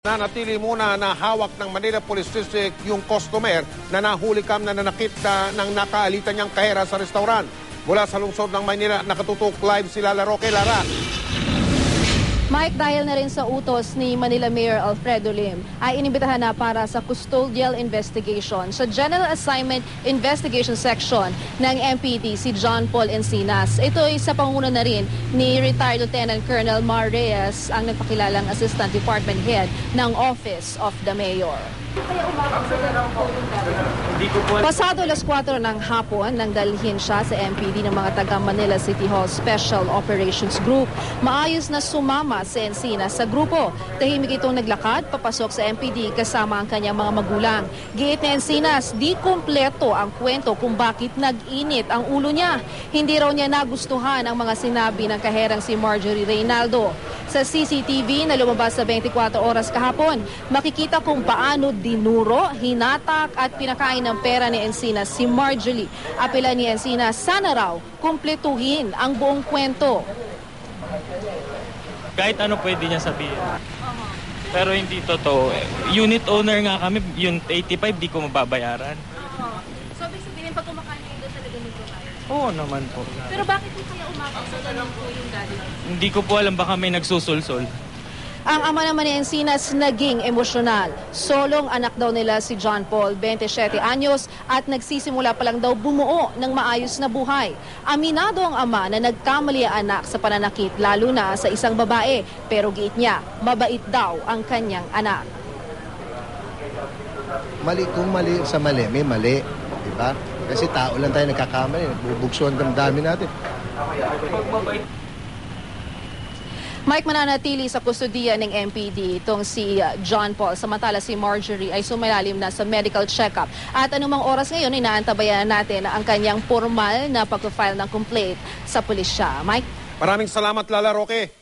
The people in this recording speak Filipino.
Nanatili muna na hawak ng Manila Police District yung customer na nahuli na nanakit ng nakaalitan niyang kahera sa restaurant. Mula sa lungsod ng Maynila, nakatutok live sila Roque Lara. Mike, dahil na rin sa utos ni Manila Mayor Alfredo Lim, ay inibitahan na para sa custodial investigation sa General Assignment Investigation Section ng MPD si John Paul Encinas. Ito ay sa panguna na rin ni retired Lieutenant Colonel Mar Reyes, ang nagpakilalang Assistant Department Head ng Office of the Mayor. Pasado alas 4 ng hapon nang dalhin siya sa MPD ng mga taga Manila City Hall Special Operations Group. Maayos na sumama si Encinas sa grupo. Tahimik itong naglakad papasok sa MPD kasama ang kanyang mga magulang. Giit ni Encinas, di kumpleto ang kwento kung bakit nag-init ang ulo niya. Hindi raw niya nagustuhan ang mga sinabi ng kaherang si Marjorie Reynaldo. Sa CCTV na lumabas sa 24 oras kahapon, makikita kung paano dinuro, hinatak at pinakain ng pera ni Encinas si Marjorie. Apela ni Encinas, sana raw kumpletuhin ang buong kwento. Kahit ano pwede niya sabihin. Pero hindi totoo. Unit owner nga kami, yung 85 di ko mababayaran. So, ibig sabihin, pag kumakain kayo doon talaga nagbabayad? Oo naman po. Pero bakit po kaya umakap sa ganun po yung daddy? Hindi ko po alam, baka may nagsusulsol. Ang ama naman ni Encinas naging emosyonal. Solong anak daw nila si John Paul, 27 anyos, at nagsisimula pa lang daw bumuo ng maayos na buhay. Aminado ang ama na nagkamali ang anak sa pananakit, lalo na sa isang babae. Pero giit niya, mabait daw ang kanyang anak. Mali kung mali sa mali, may mali. Diba? Kasi tao lang tayo nagkakamali. Nagbubugso ang damdamin natin. Mike, mananatili sa kustodiya ng MPD itong si John Paul. Samantala si Marjorie ay sumalalim na sa medical check-up. At anumang oras ngayon, inaantabayan natin ang kanyang formal na pag-file ng complaint sa pulisya. Mike? Maraming salamat, Lala Roque.